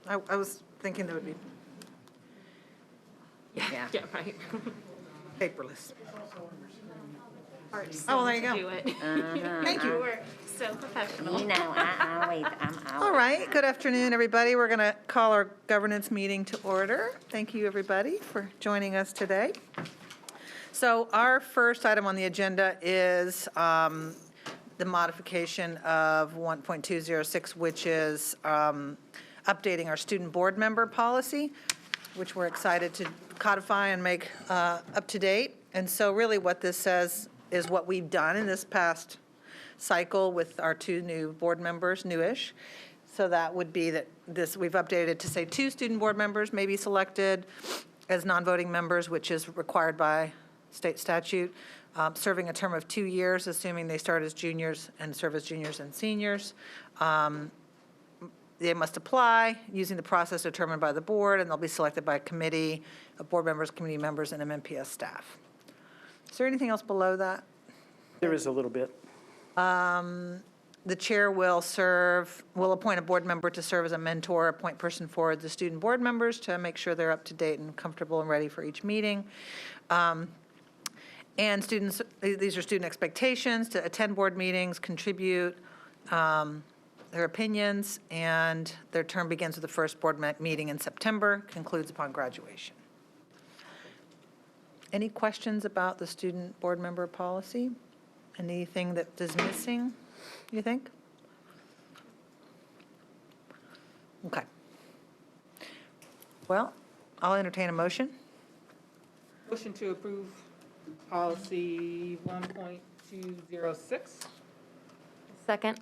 I was thinking there would be Yeah, right. paperless. Art Oh, there you to go. do it. Thank you. We're so professional. You know, I'm All always. right, good afternoon, everybody. We're going to call our governance meeting to order. Thank you, everybody, for joining us today. So our first item on the agenda is the modification of 1.206, which is updating our student board member policy, which we're excited to codify and make up to date. And so really what this says is what we've done in this past cycle with our two new board members, newish. So that would be that we've updated to say 2 student board members may be selected as non-voting members, which is required by state statute, serving a term of 2 years, assuming they start as juniors and serve as juniors and seniors. They must apply using the process determined by the board, and they'll be selected by a committee of board members, committee members, and MNPS staff. Is there anything else below that? There is a little bit. The chair will appoint a board member to serve as a mentor, appoint person for the student board members to make sure they're up to date and comfortable and ready for each meeting. And students, these are student expectations to attend board meetings, contribute their opinions, and their term begins with the first board meeting in September, concludes upon graduation. Any questions about the student board member policy? Anything that is missing, you think? Okay. Well, I'll entertain a motion. Motion to approve policy 1.206. Second.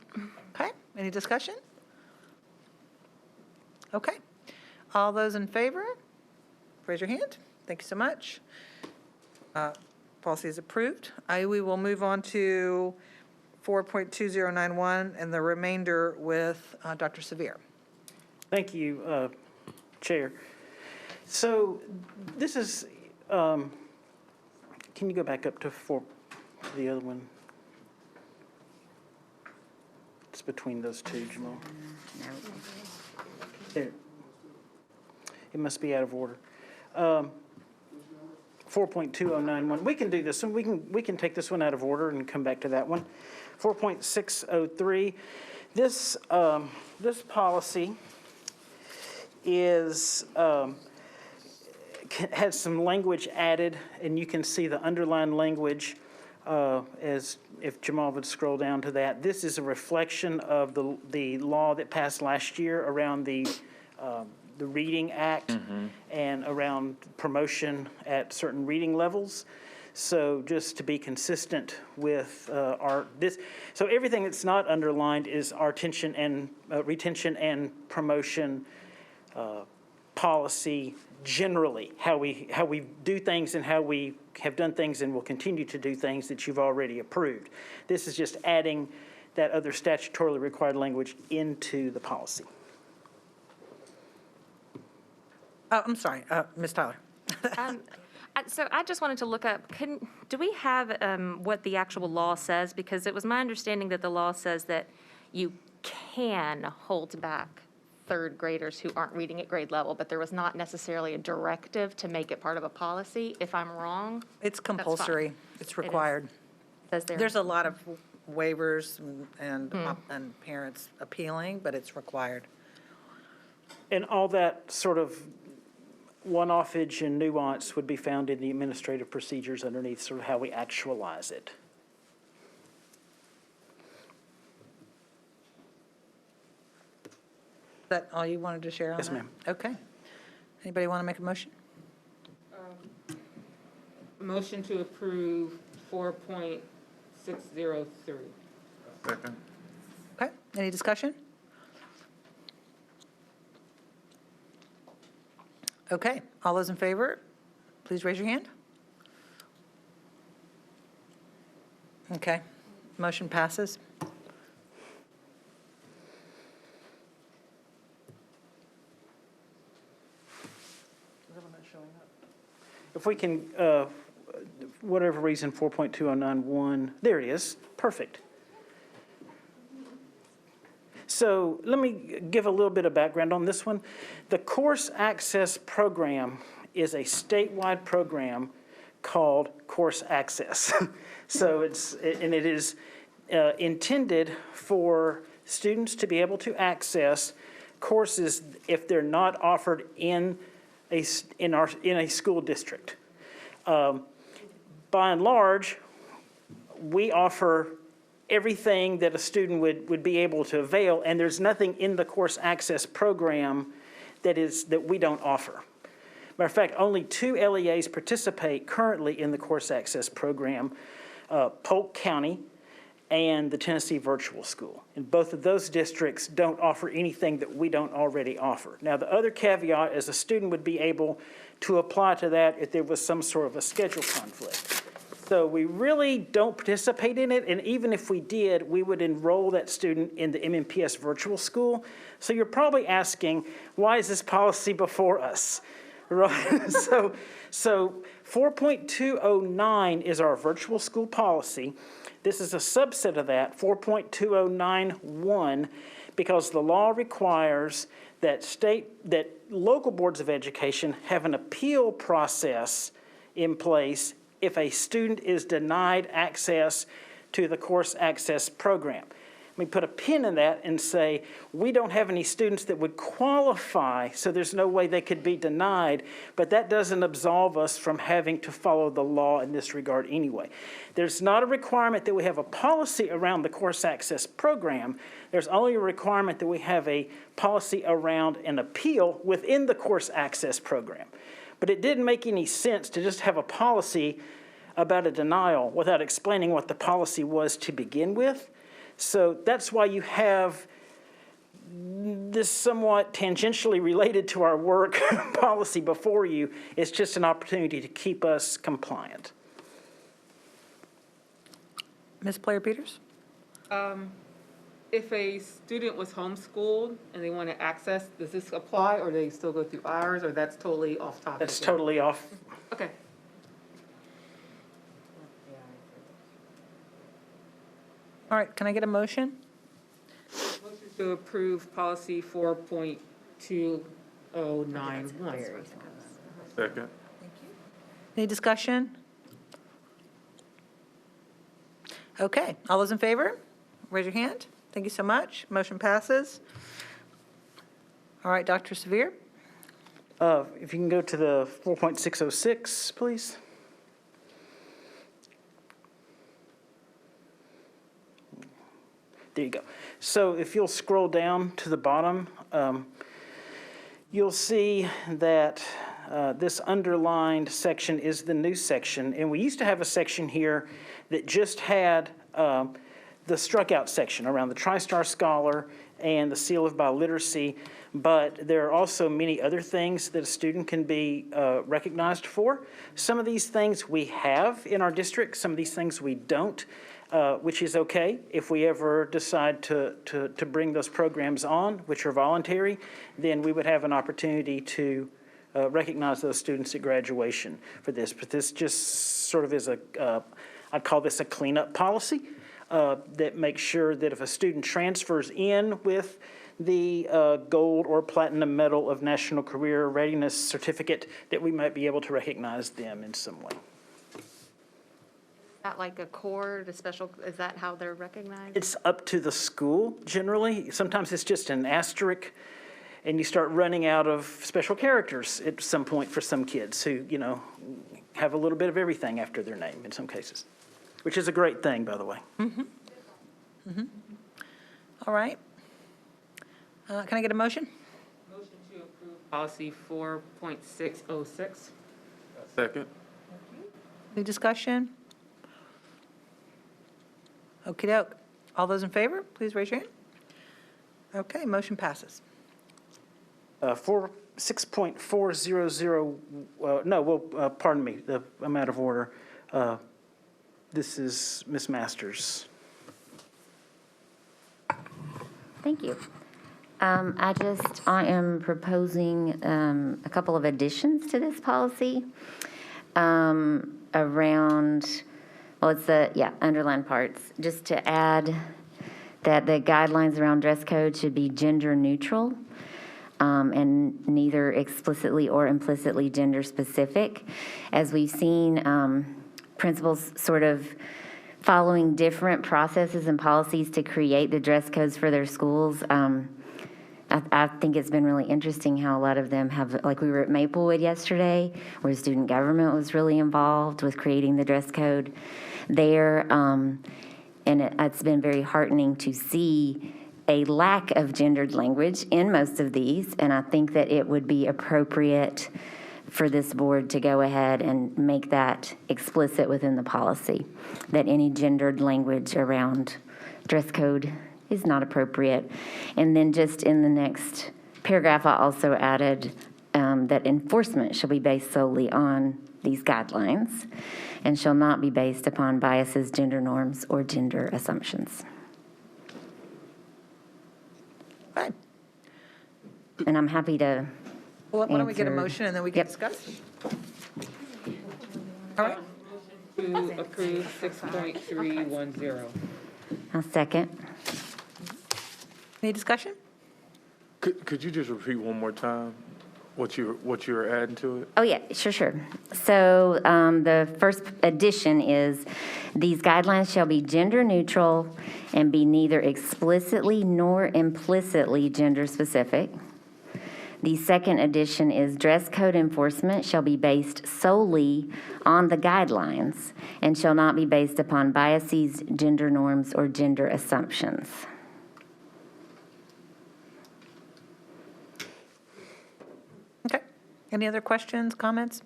Okay, any discussion? Okay. All those in favor, raise your hand. Thank you so much. Policy is approved. We will move on to 4.2091 and the remainder with Dr. Severe. Thank you, Chair. So this is, can you go back up to the other one? It's between those two, Jamal. There. It must be out of order. 4.2091. We can do this one. We can take this one out of order and come back to that one. 4.603. This policy is has some language added, and you can see the underlined language as if Jamal would scroll down to that. This is a reflection of the law that passed last year around the Reading Act and around promotion at certain reading levels. So just to be consistent with so everything that's not underlined is our retention and promotion policy generally, how we do things and how we have done things and will continue to do things that you've already approved. This is just adding that other statutorily required language into the policy. Oh, I'm sorry, Ms. Tyler. So I just wanted to look up, do we have what the actual law says? Because it was my understanding that the law says that you can hold back third graders who aren't reading at grade level, but there was not necessarily a directive to make it part of a policy. If I'm wrong, It's compulsory. It's required. says there. There's a lot of waivers and parents appealing, but it's required. And all that sort of one-offage and nuance would be found in the administrative procedures underneath sort of how we actualize it. Is that all you wanted to share on that? Yes, ma'am. Okay. Anybody want to make a motion? Motion to approve 4.603. Second. Okay, any discussion? Okay, all those in favor, please raise your hand. Okay, motion passes. If we can, whatever reason, 4.2091, there it is, perfect. So let me give a little bit of background on this one. The Course Access Program is a statewide program called Course Access. So it is intended for students to be able to access courses if they're not offered in a school district. By and large, we offer everything that a student would be able to avail, and there's nothing in the Course Access Program that we don't offer. Matter of fact, only 2 LEAs participate currently in the Course Access Program, Polk County and the Tennessee Virtual School. And both of those districts don't offer anything that we don't already offer. Now, the other caveat is a student would be able to apply to that if there was some sort of a schedule conflict. So we really don't participate in it, and even if we did, we would enroll that student in the MNPS Virtual School. So you're probably asking, why is this policy before us? Right? So 4.209 is our virtual school policy. This is a subset of that, 4.2091, because the law requires that local boards of education have an appeal process in place if a student is denied access to the Course Access Program. Let me put a pin in that and say, we don't have any students that would qualify, so there's no way they could be denied, but that doesn't absolve us from having to follow the law in this regard anyway. There's not a requirement that we have a policy around the Course Access Program. There's only a requirement that we have a policy around an appeal within the Course Access Program. But it didn't make any sense to just have a policy about a denial without explaining what the policy was to begin with. So that's why you have this somewhat tangentially related to our work policy before you. It's just an opportunity to keep us compliant. Ms. Player-Peters? If a student was homeschooled and they want to access, does this apply, or do they still go through ours, or that's totally off topic? That's totally off. Okay. All right, can I get a motion? Motion to approve policy 4.2091. Second. Any discussion? Okay, all those in favor? Raise your hand. Thank you so much. Motion passes. All right, Dr. Severe? If you can go to the 4.606, please. There you go. So if you'll scroll down to the bottom, you'll see that this underlined section is the new section. And we used to have a section here that just had the struck out section around the TriStar Scholar and the Seal of Biliteracy, but there are also many other things that a student can be recognized for. Some of these things we have in our district, some of these things we don't, which is okay. If we ever decide to bring those programs on, which are voluntary, then we would have an opportunity to recognize those students at graduation for this. But this just sort of is I'd call this a cleanup policy that makes sure that if a student transfers in with the gold or platinum medal of National Career Readiness Certificate, that we might be able to recognize them in some way. Is that like a core, the special, is that how they're recognized? It's up to the school generally. Sometimes it's just an asterisk, and you start running out of special characters at some point for some kids who, have a little bit of everything after their name in some cases, which is a great thing, by the way. Mm-hmm. Mm-hmm. All right. Can I get a motion? Motion to approve policy 4.606. Second. Any discussion? Okey-doke. All those in favor, please raise your hand. Okay, motion passes. 6.400, pardon me, I'm out of order. This is Ms. Masters. Thank you. I am proposing a couple of additions to this policy around, well, it's the, underlined parts, just to add that the guidelines around dress code should be gender neutral, and neither explicitly or implicitly gender specific. As we've seen, principals sort of following different processes and policies to create the dress codes for their schools. I think it's been really interesting how a lot of them have, like we were at Maplewood yesterday, where student government was really involved with creating the dress code there. And it's been very heartening to see a lack of gendered language in most of these. And I think that it would be appropriate for this board to go ahead and make that explicit within the policy, that any gendered language around dress code is not appropriate. And then just in the next paragraph, I also added that enforcement shall be based solely on these guidelines and shall not be based upon biases, gender norms, or gender assumptions. Fine. And I'm happy to Well, why don't we get a answer. motion and then we can Yep. discuss? All right. To approve 6.310. I'll second. Any discussion? Could you just repeat one more time what you were adding to it? Oh, yeah, sure. So the first addition is, these guidelines shall be gender neutral and be neither explicitly nor implicitly gender specific. The second addition is, dress code enforcement shall be based solely on the guidelines and shall not be based upon biases, gender norms, or gender assumptions. Okay. Any other questions, comments?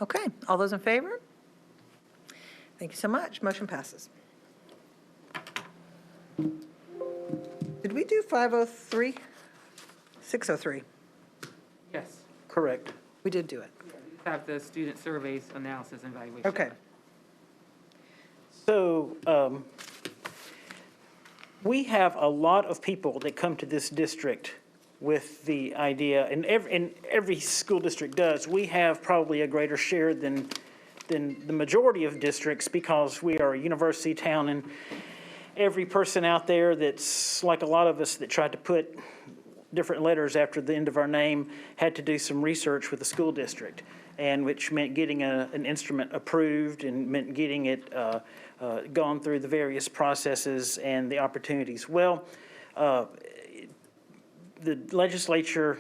Okay, all those in favor? Thank you so much. Motion passes. Did we do 503? 603? Yes. Correct. We did do it. Have the student surveys, analysis, and evaluation. Okay. So we have a lot of people that come to this district with the idea, and every school district does. We have probably a greater share than the majority of districts, because we are a university town, and every person out there that's like a lot of us that tried to put different letters after the end of our name had to do some research with the school district, and which meant getting an instrument approved and meant getting it gone through the various processes and the opportunities. Well, the legislature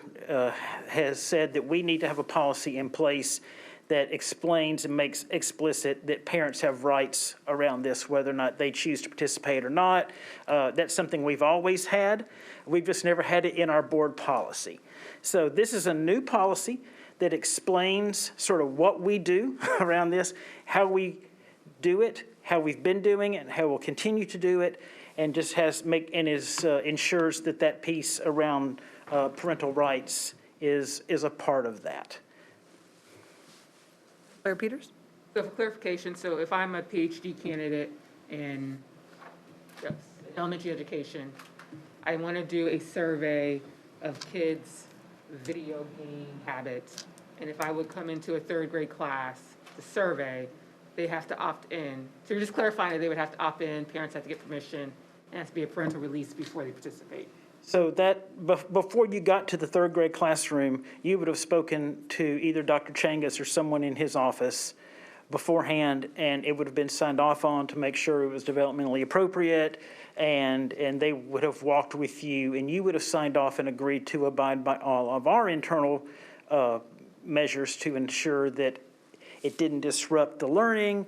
has said that we need to have a policy in place that explains and makes explicit that parents have rights around this, whether or not they choose to participate or not. That's something we've always had. We've just never had it in our board policy. So this is a new policy that explains sort of what we do around this, how we do it, how we've been doing it, and how we'll continue to do it, and just ensures that that piece around parental rights is a part of that. Claire Peters? So for clarification, so if I'm a PhD candidate in elementary education, I want to do a survey of kids' video game habits, and if I would come into a third grade class to survey, they have to opt in. So you're just clarifying that they would have to opt in, parents have to get permission, and it has to be a parental release before they participate. So that, before you got to the third grade classroom, you would have spoken to either Dr. Changas or someone in his office beforehand, and it would have been signed off on to make sure it was developmentally appropriate, and they would have walked with you, and you would have signed off and agreed to abide by all of our internal measures to ensure that it didn't disrupt the learning,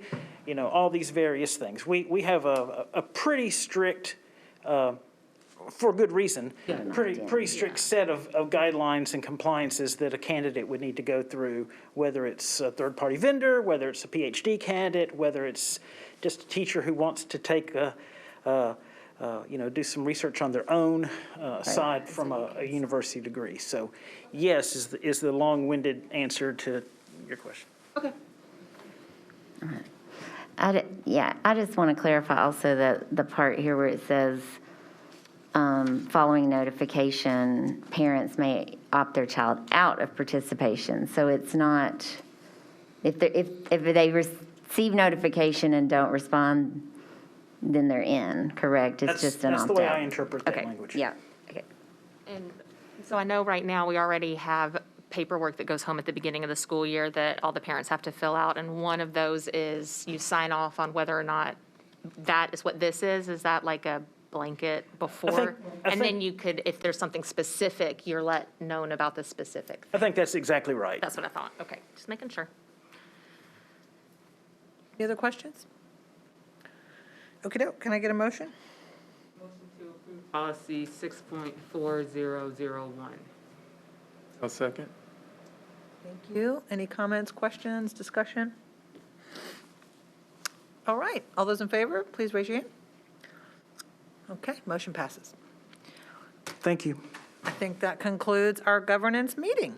all these various things. We have a pretty strict, for good reason, pretty strict set of guidelines and compliances that a candidate would need to go through, whether it's a third-party vendor, whether it's a PhD candidate, whether it's just a teacher who wants to take do some research on their own, aside from a university degree. So yes is the long-winded answer to your question. Okay. I just want to clarify also that the part here where it says, following notification, parents may opt their child out of participation. So it's not, if they receive notification and don't respond, then they're in, correct? It's just an That's opt-out. the way I interpret that Okay, language. Yeah, okay. And so I know right now we already have paperwork that goes home at the beginning of the school year that all the parents have to fill out, and one of those is you sign off on whether or not that is what this is. Is that like a blanket before? I And then think- you could, if there's something specific, you're let known about the specific. I think that's exactly right. That's what I thought. Okay, just making sure. Any other questions? Okey-doke, can I get a motion? Motion to approve policy 6.4001. I'll second. Thank you. Any comments, questions, discussion? All right, all those in favor, please raise your hand. Okay, motion passes. Thank you. I think that concludes our governance meeting.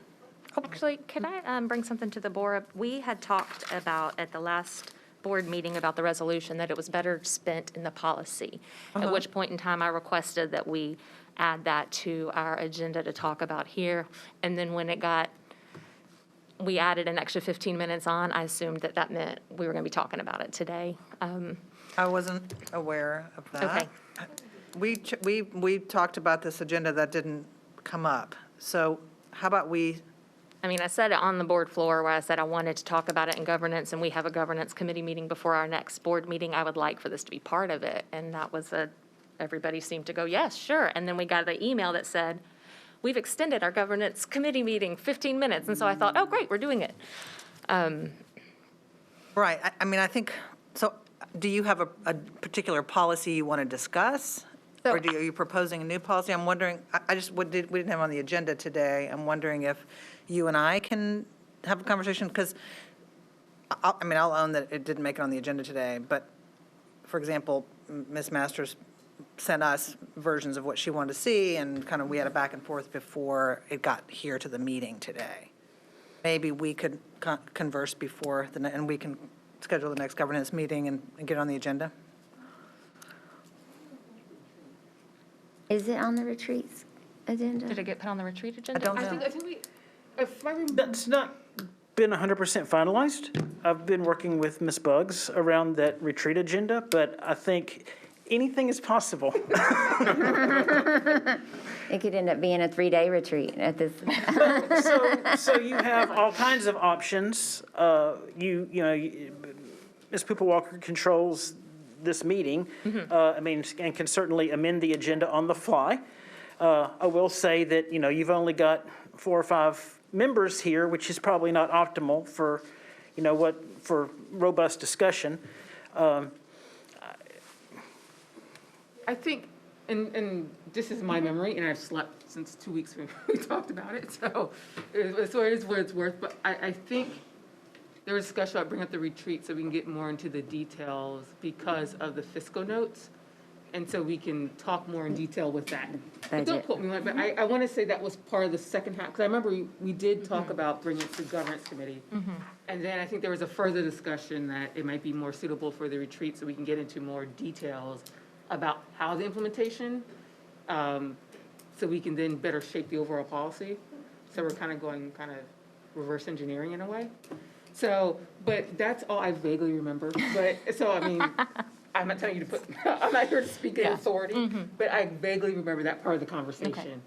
Actually, could I bring something to the board? We had talked about at the last board meeting about the resolution that it was better spent in the policy, at which point in time I requested that we add that to our agenda to talk about here. And then when we added an extra 15 minutes on, I assumed that that meant we were going to be talking about it today. I wasn't aware of that. Okay. We talked about this agenda that didn't come up. So how about I mean, I said it on the board floor where I said I wanted to talk about it in governance, and we have a governance committee meeting before our next board meeting. I would like for this to be part of it. And that was everybody seemed to go, yes, sure. And then we got the email that said, we've extended our governance committee meeting 15 minutes. And so I thought, oh, great, we're doing it. right, I mean, I think, so do you have a particular policy you want to discuss? So- Or are you proposing a new policy? I'm wondering, we didn't have it on the agenda today. I'm wondering if you and I can have a conversation, because, I'll own that it didn't make it on the agenda today, but, for example, Ms. Masters sent us versions of what she wanted to see, and kind of we had a back and forth before it got here to the meeting today. Maybe we could converse before, and we can schedule the next governance meeting and get it on the agenda? Is it on the retreats agenda? Did it get put on the retreat agenda? don't I know. think we, if I remember, That's not been 100% finalized. I've been working with Ms. Buggs around that retreat agenda, but I think anything is possible. It could end up being a 3-day retreat at this. So you have all kinds of options. Ms. Pooper Walker controls this meeting. And can certainly amend the agenda on the fly. I will say that, you've only got 4 or 5 members here, which is probably not optimal for, for robust discussion. I think, and this is my memory, and I've slept since 2 weeks when we talked about it, so it is what it's worth, but I think there was discussion about bringing up the retreat so we can get more into the details because of the fiscal notes, and so we can talk more in detail with that. But don't Budget. quote me on it, but I want to say that was part of the second half, because I remember we did talk about bringing it to governance committee. And then I think there was a further discussion that it might be more suitable for the retreat so we can get into more details about how the implementation, so we can then better shape the overall policy. So we're kind of going reverse engineering in a way. So, but that's all I vaguely remember. But, so, I mean, I'm not telling you to I'm not here to speak in authority, but I vaguely remember that part of the conversation,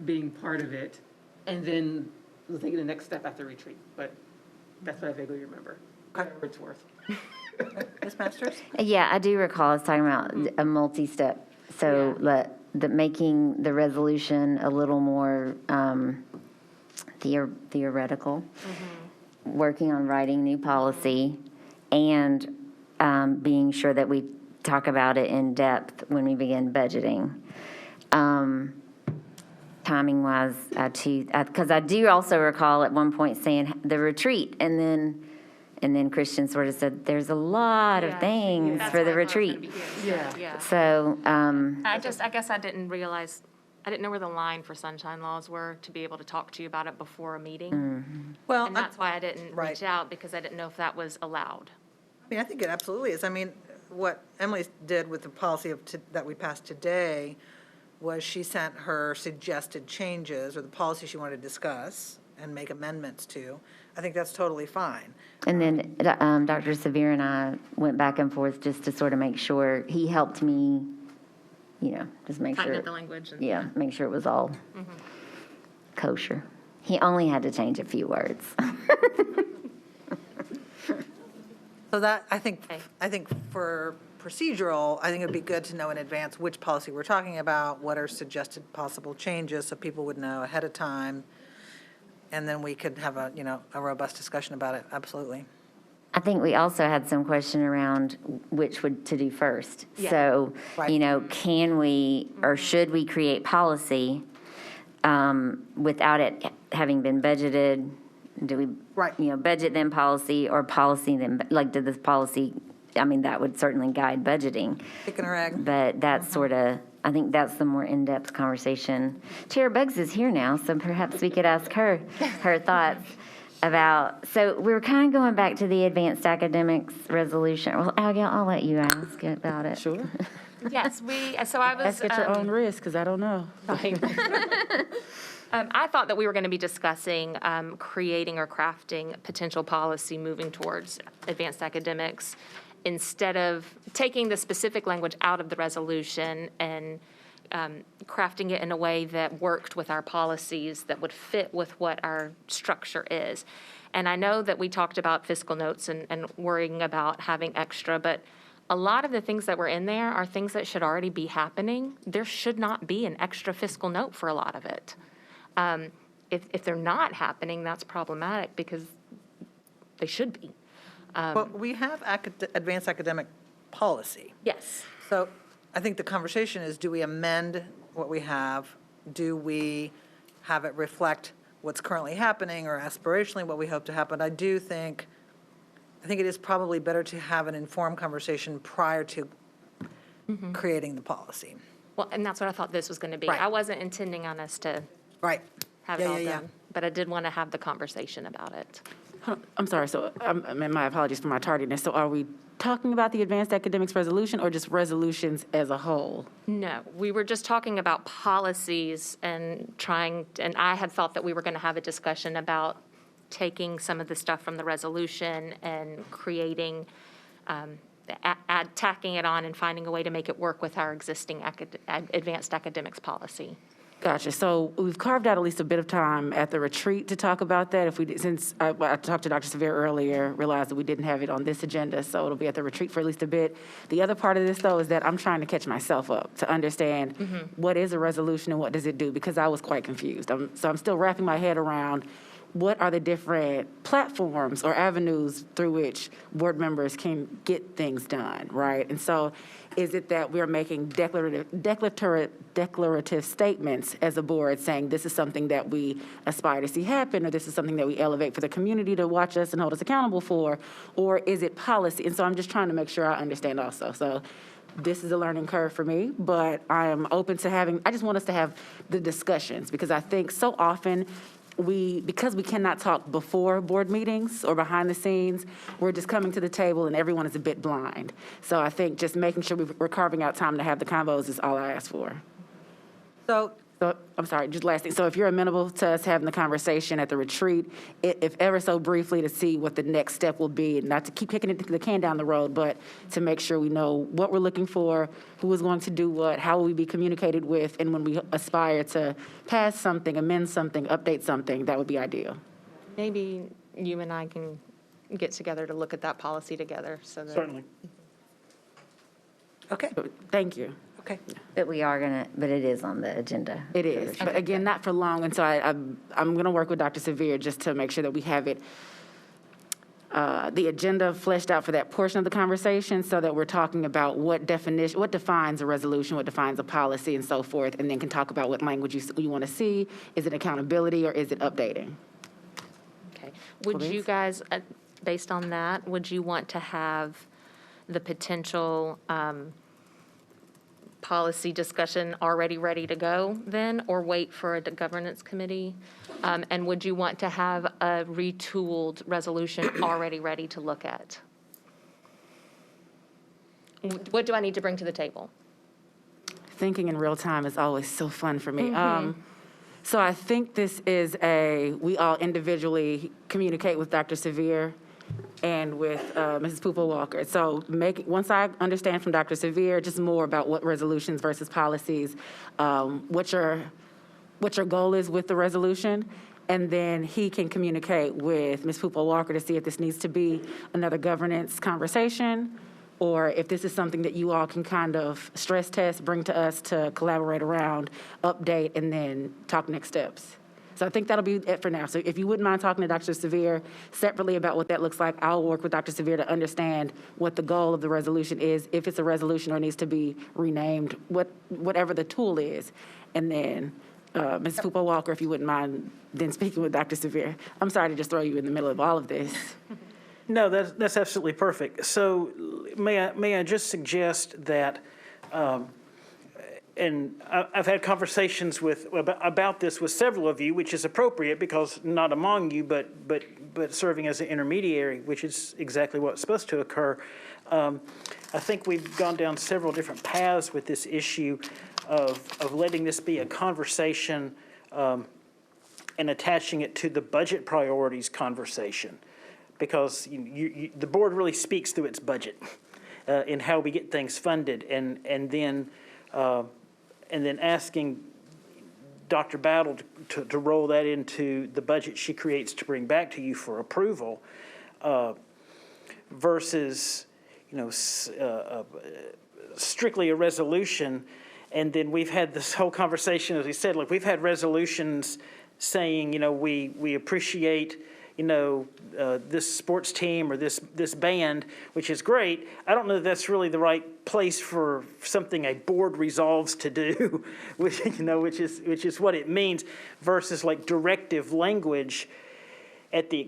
being part of it. And then we'll take the next step after retreat, but that's what I vaguely remember, whatever it's worth. Ms. Masters? Yeah, I do recall us talking about a multi-step. So making the resolution a little more theoretical, working on writing new policy, and being sure that we talk about it in depth when we begin budgeting. Timing-wise, because I do also recall at one point saying the retreat, and then Christian sort of said, there's a lot of things for the retreat. Yeah. So, I guess I didn't realize, I didn't know where the line for sunshine laws were to be able to talk to you about it before a meeting. Well, And that's why I didn't Right. reach out, because I didn't know if that was allowed. I think it absolutely is. I mean, what Emily did with the policy that we passed today was she sent her suggested changes, or the policy she wanted to discuss, and make amendments to, I think that's totally fine. And then Dr. Severe and I went back and forth just to sort of make sure, he helped me, just make Tighten sure. up the language. Yeah, make sure it was all kosher. He only had to change a few words. So that, I think Okay. for procedural, I think it'd be good to know in advance which policy we're talking about, what are suggested possible changes, so people would know ahead of time. And then we could have a robust discussion about it, absolutely. I think we also had some question around which to do first. Yeah. So, Right. can we or should we create policy without it having been budgeted? Do we, Right. budget then policy or policy then, did this policy, that would certainly guide budgeting. Chicken or egg? But that's sort of, I think that's the more in-depth conversation. Chair Buggs is here now, so perhaps we could ask her thoughts about, so we were kind of going back to the advanced academics resolution. Well, I'll let you ask about it. Sure. Yes, so I was. Ask at your own risk, because I don't know. I thought that we were going to be discussing creating or crafting potential policy moving towards advanced academics instead of taking the specific language out of the resolution and crafting it in a way that worked with our policies that would fit with what our structure is. And I know that we talked about fiscal notes and worrying about having extra, but a lot of the things that were in there are things that should already be happening. There should not be an extra fiscal note for a lot of it. If they're not happening, that's problematic because they should be. But we have advanced academic policy. Yes. So I think the conversation is, do we amend what we have? Do we have it reflect what's currently happening or aspirationally what we hope to happen? I think it is probably better to have an informed conversation prior to creating the policy. Well, and that's what I thought this was going to be. Right. I wasn't intending on us to Right. have it all Yeah. done, but I did want to have the conversation about it. I'm sorry, so, my apologies for my tardiness. So are we talking about the advanced academics resolution or just resolutions as a whole? No, we were just talking about policies and and I had thought that we were going to have a discussion about taking some of the stuff from the resolution and creating, tacking it on and finding a way to make it work with our existing advanced academics policy. Gotcha. So we've carved out at least a bit of time at the retreat to talk about that. Since I talked to Dr. Severe earlier, realized that we didn't have it on this agenda, so it'll be at the retreat for at least a bit. The other part of this, though, is that I'm trying to catch myself up to understand what is a resolution and what does it do, because I was quite confused. So I'm still wrapping my head around what are the different platforms or avenues through which board members can get things done, right? And so is it that we're making declarative statements as a board saying this is something that we aspire to see happen, or this is something that we elevate for the community to watch us and hold us accountable for, or is it policy? And so I'm just trying to make sure I understand also. So this is a learning curve for me, but I am open to I just want us to have the discussions, because I think so often because we cannot talk before board meetings or behind the scenes, we're just coming to the table and everyone is a bit blind. So I think just making sure we're carving out time to have the convos is all I ask for. So So, I'm sorry, just last thing. So if you're amenable to us having the conversation at the retreat, if ever so briefly, to see what the next step will be, and not to keep kicking the can down the road, but to make sure we know what we're looking for, who is going to do what, how will we be communicated with, and when we aspire to pass something, amend something, update something, that would be ideal. Maybe you and I can get together to look at that policy together, so that. Certainly. okay, So, thank you. okay. But but it is on the agenda. It is, but again, not for long, and so I'm going to work with Dr. Severe just to make sure that we have it, the agenda fleshed out for that portion of the conversation, so that we're talking about what defines a resolution, what defines a policy, and so forth, and then can talk about what language you want to see. Is it accountability or is it updating? Okay. Would you Please. guys, based on that, would you want to have the potential policy discussion already ready to go then, or wait for a governance committee? And would you want to have a retooled resolution already ready to look at? What do I need to bring to the table? Thinking in real time is always so fun for me. So I think this is we all individually communicate with Dr. Sevier and with Mrs. Poopa Walker. So once I understand from Dr. Sevier just more about what resolutions versus policies, what your goal is with the resolution, and then he can communicate with Ms. Poopa Walker to see if this needs to be another governance conversation, or if this is something that you all can kind of stress test, bring to us to collaborate around, update, and then talk next steps. So I think that'll be it for now. So if you wouldn't mind talking to Dr. Sevier separately about what that looks like, I'll work with Dr. Sevier to understand what the goal of the resolution is, if it's a resolution or needs to be renamed, whatever the tool is. And then Ms. Poopa Walker, if you wouldn't mind then speaking with Dr. Sevier. I'm sorry to just throw you in the middle of all of this. No, that's absolutely perfect. So may I just suggest that, and I've had conversations about this with several of you, which is appropriate because not among you, but serving as an intermediary, which is exactly what's supposed to occur. I think we've gone down several different paths with this issue of letting this be a conversation and attaching it to the budget priorities conversation, because the board really speaks through its budget in how we get things funded, and then asking Dr. Battle to roll that into the budget she creates to bring back to you for approval, versus strictly a resolution. And then we've had this whole conversation, as we said, like we've had resolutions saying, we appreciate, this sports team or this band, which is great. I don't know if that's really the right place for something a board resolves to do, which is what it means, versus like directive language at the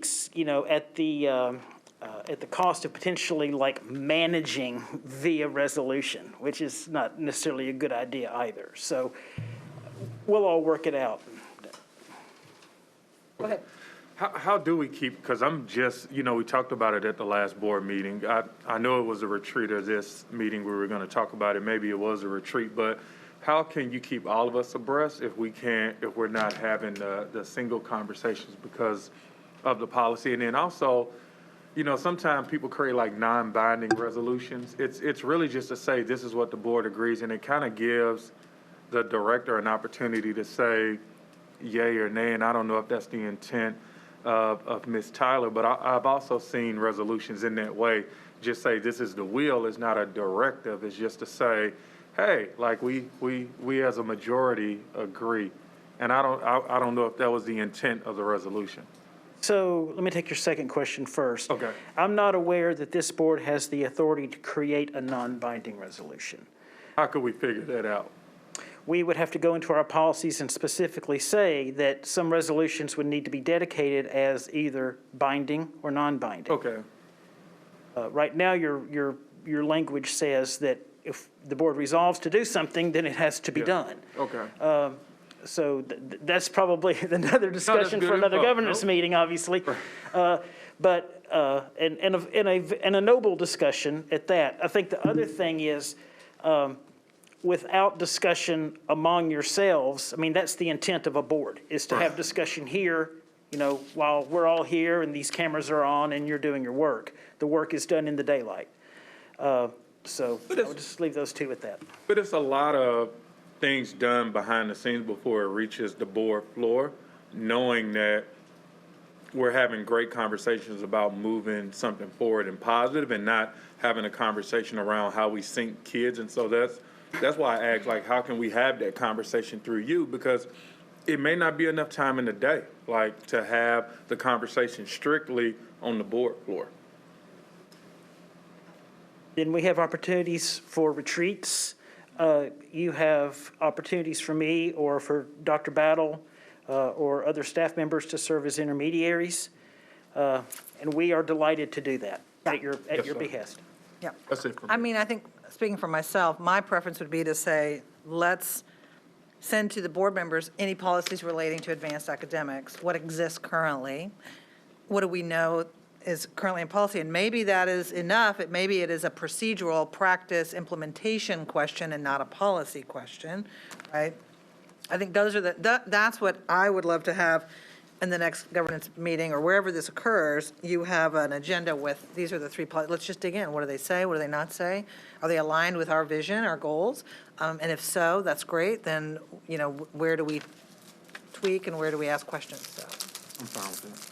cost of potentially like managing via resolution, which is not necessarily a good idea either. So we'll all work it out. Go ahead. How do we keep, because I'm just, we talked about it at the last board meeting. I know it was a retreat or this meeting we were going to talk about it. Maybe it was a retreat, but how can you keep all of us abreast if we're not having the single conversations because of the policy? And then also, sometimes people create like non-binding resolutions. It's really just to say this is what the board agrees, and it kind of gives the director an opportunity to say yay or nay, and I don't know if that's the intent of Ms. Tyler, but I've also seen resolutions in that way. Just say this is the will, it's not a directive. It's just to say, hey, like we as a majority agree, and I don't know if that was the intent of the resolution. So let me take your second question first. Okay. I'm not aware that this board has the authority to create a non-binding resolution. How could we figure that out? We would have to go into our policies and specifically say that some resolutions would need to be dedicated as either binding or non-binding. Okay. Right now, your language says that if the board resolves to do something, then it has to be done. Okay. So that's probably another discussion for another governance meeting, obviously. But a noble discussion at that. I think the other thing is, without discussion among yourselves, I mean, that's the intent of a board, is to have discussion here, while we're all here and these cameras are on and you're doing your work. The work is done in the daylight. So I would just leave those two at that. But it's a lot of things done behind the scenes before it reaches the board floor, knowing that we're having great conversations about moving something forward and positive and not having a conversation around how we sync kids. And so that's why I asked, like, how can we have that conversation through you? Because it may not be enough time in the day, like, to have the conversation strictly on the board floor. Then we have opportunities for retreats. You have opportunities for me or for Dr. Battle or other staff members to serve as intermediaries. And we are delighted to do that at your behest. Yeah. That's it for me. I mean, I think, speaking for myself, my preference would be to say, let's send to the board members any policies relating to advanced academics, what exists currently, what do we know is currently in policy, and maybe that is enough. Maybe it is a procedural practice implementation question and not a policy question, right? I think those are that's what I would love to have in the next governance meeting, or wherever this occurs. You have an agenda with, these are the three, let's just dig in. What do they say? What do they not say? Are they aligned with our vision, our goals? And if so, that's great. Then, where do we tweak and where do we ask questions? So, I'm fine with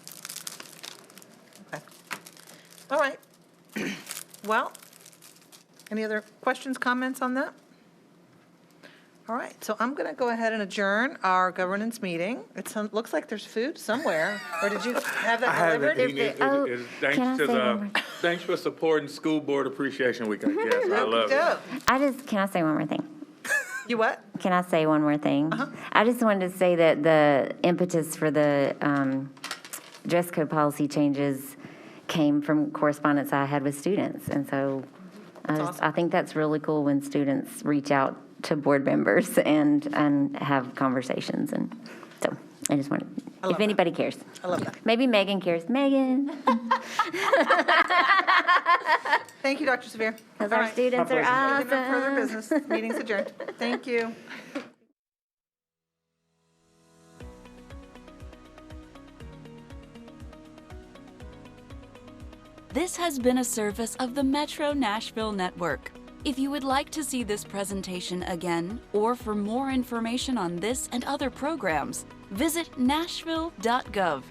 okay. All right. Well, any other questions, comments on that? All right, so I'm going to go ahead and adjourn our governance meeting. It looks like there's food somewhere, or did you have that. I that haven't delivered? eaten it. Oh, Thanks can I to say one the, more? thanks for supporting School Board Appreciation Week, I guess. I love it. Can I say one more thing? You what? Can I say one more thing? I just wanted to say that the impetus for the dress code policy changes came from correspondence I had with students. And so I think that's really cool when students reach out to board members and have conversations. And so I just wanted, if anybody cares. I love that. Maybe Megan cares. Megan. Thank you, Dr. Severe. Because All our right. students are No further awesome. business. Meeting's adjourned. Thank you. This has been a service of the Metro Nashville Network. If you would like to see this presentation again, or for more information on this and other programs, visit nashville.gov.